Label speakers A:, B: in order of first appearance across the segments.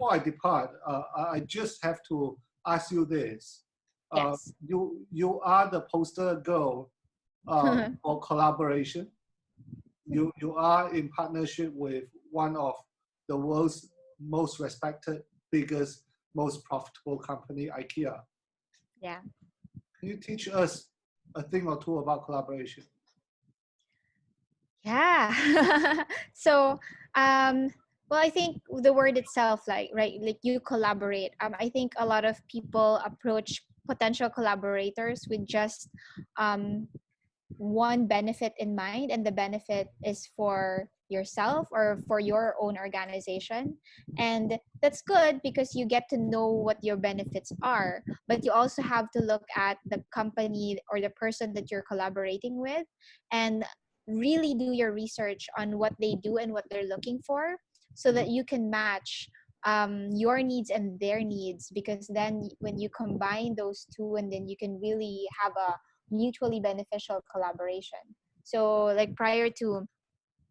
A: before I depart, I just have to ask you this.
B: Yes.
A: You are the poster girl for collaboration. You are in partnership with one of the world's most respected, biggest, most profitable company, IKEA.
B: Yeah.
A: Can you teach us a thing or two about collaboration?
B: Yeah. So, well, I think the word itself, like, right, like you collaborate. I think a lot of people approach potential collaborators with just um, one benefit in mind, and the benefit is for yourself or for your own organization. And that's good because you get to know what your benefits are, but you also have to look at the company or the person that you're collaborating with and really do your research on what they do and what they're looking for, so that you can match your needs and their needs, because then when you combine those two, and then you can really have a mutually beneficial collaboration. So like prior to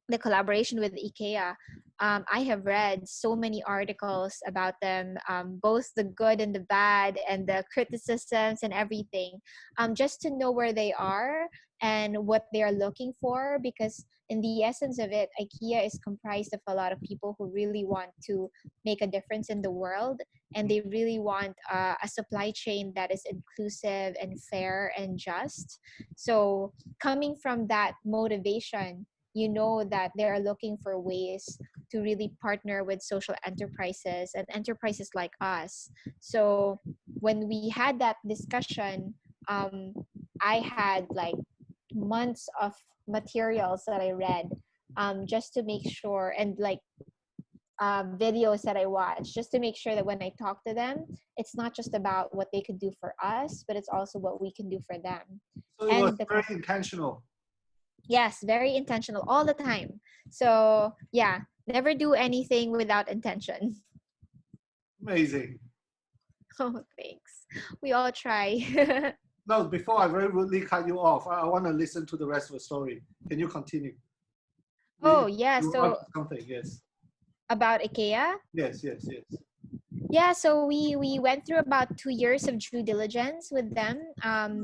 B: the collaboration with IKEA, I have read so many articles about them, both the good and the bad and the criticisms and everything, just to know where they are and what they are looking for. Because in the essence of it, IKEA is comprised of a lot of people who really want to make a difference in the world, and they really want a supply chain that is inclusive and fair and just. So coming from that motivation, you know that they are looking for ways to really partner with social enterprises and enterprises like us. So when we had that discussion, um, I had like months of materials that I read, just to make sure, and like videos that I watched, just to make sure that when I talk to them, it's not just about what they could do for us, but it's also what we can do for them.
A: So it was
B: And the
A: very intentional.
B: Yes, very intentional all the time. So yeah, never do anything without intention.
A: Amazing.
B: Oh, thanks. We all try.
A: No, before I very rudely cut you off, I want to listen to the rest of the story. Can you continue?
B: Oh yeah,
A: You want
B: so
A: something? Yes.
B: about IKEA.
A: Yes, yes, yes.
B: Yeah, so we went through about 2 years of due diligence with them.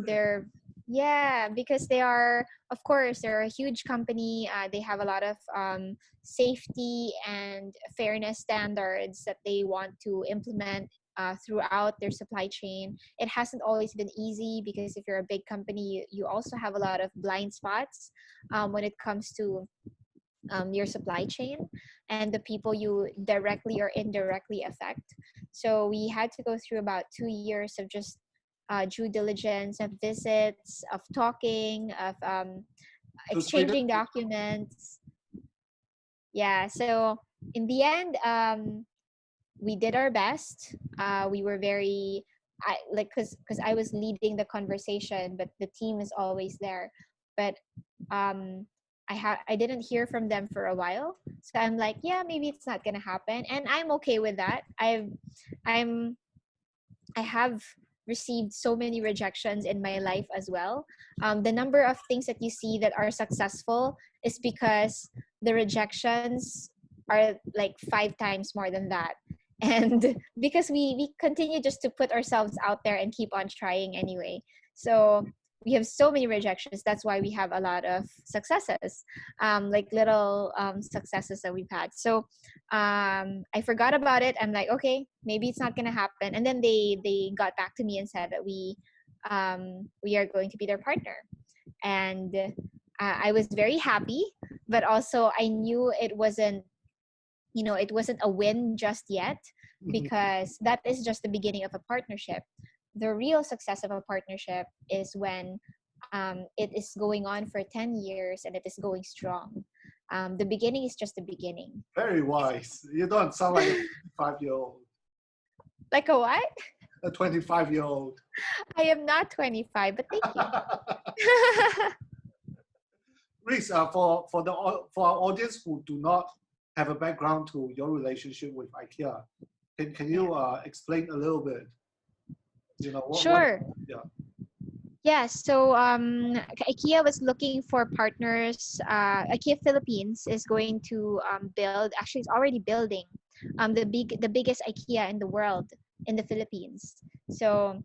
B: They're Yeah, because they are, of course, they're a huge company. They have a lot of safety and fairness standards that they want to implement throughout their supply chain. It hasn't always been easy because if you're a big company, you also have a lot of blind spots when it comes to your supply chain and the people you directly or indirectly affect. So we had to go through about 2 years of just due diligence, of visits, of talking, of
A: To Sweden?
B: exchanging documents. Yeah. So in the end, we did our best. We were very, because I was leading the conversation, but the team is always there. But um, I didn't hear from them for a while, so I'm like, yeah, maybe it's not gonna happen, and I'm okay with that. I'm I have received so many rejections in my life as well. The number of things that you see that are successful is because the rejections are like 5 times more than that. And because we continue just to put ourselves out there and keep on trying anyway. So we have so many rejections. That's why we have a lot of successes, like little successes that we've had. So I forgot about it. I'm like, okay, maybe it's not gonna happen. And then they got back to me and said that we are going to be their partner. And I was very happy, but also I knew it wasn't a win just yet, because that is just the beginning of a partnership. The real success of a partnership is when it is going on for 10 years and it is going strong. The beginning is just the beginning.
A: Very wise. You don't sound like a 25-year-old.
B: Like a what?
A: A 25-year-old.
B: I am not 25, but thank you.
A: Reese, for our audience who do not have a background to your relationship with IKEA, can you explain a little bit?
B: Sure.
A: Yeah.
B: Yes, so IKEA was looking for partners. IKEA Philippines is going to build, actually, it's already building the biggest IKEA in the world in the Philippines. So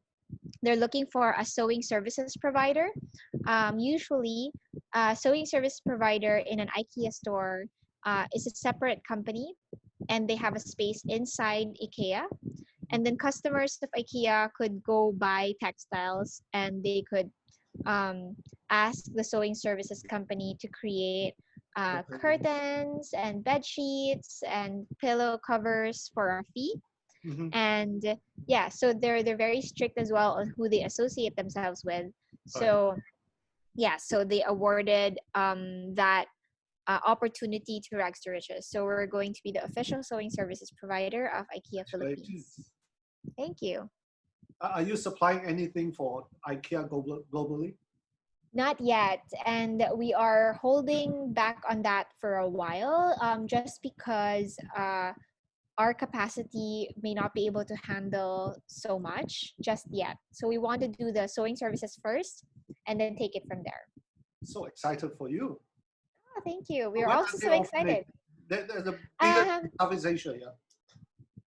B: they're looking for a sewing services provider. Usually, a sewing service provider in an IKEA store is a separate company, and they have a space inside IKEA. And then customers of IKEA could go buy textiles, and they could um, ask the sewing services company to create curtains and bed sheets and pillow covers for a fee.
A: Mm-hmm.
B: And yeah, so they're very strict as well on who they associate themselves with.
A: Right.
B: So yeah, so they awarded that opportunity to Rags to Riches. So we're going to be the official sewing services provider of IKEA Philippines.
A: Congratulations.
B: Thank you.
A: Are you supplying anything for IKEA globally?
B: Not yet, and we are holding back on that for a while, just because our capacity may not be able to handle so much just yet. So we want to do the sewing services first and then take it from there.
A: So excited for you.
B: Oh, thank you. We are
A: When
B: also
A: are they
B: so
A: opening?
B: excited.
A: The biggest
B: Um,
A: in Southeast Asia, yeah?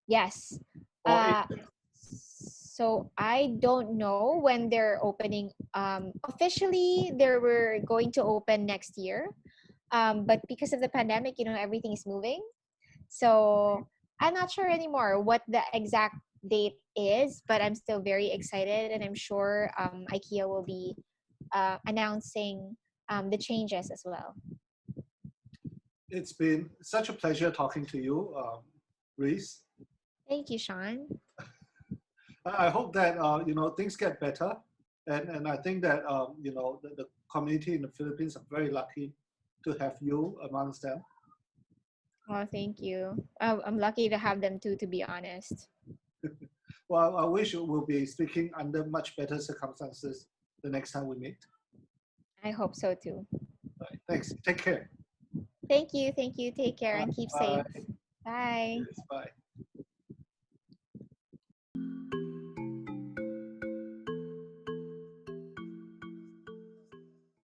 B: yes.
A: Or
B: Uh, so I don't know when they're opening. Officially, they were going to open next year. But because of the pandemic, everything is moving. So I'm not sure anymore what the exact date is, but I'm still very excited, and I'm sure IKEA will be announcing the changes as well.
A: it's been such a pleasure talking to you, Reese.
B: Thank you, Sean.
A: I hope that things get better, and I think that the community in the Philippines are very lucky to have you amongst them.
B: Oh, thank you. I'm lucky to have them too, to be honest.
A: Well, I wish we'll be speaking under much better circumstances the next time we meet.
B: I hope so too.
A: Right. Thanks. Take care.
B: Thank you. Thank you. Take care and keep safe.
A: Bye.
B: Bye.
A: Yes, bye.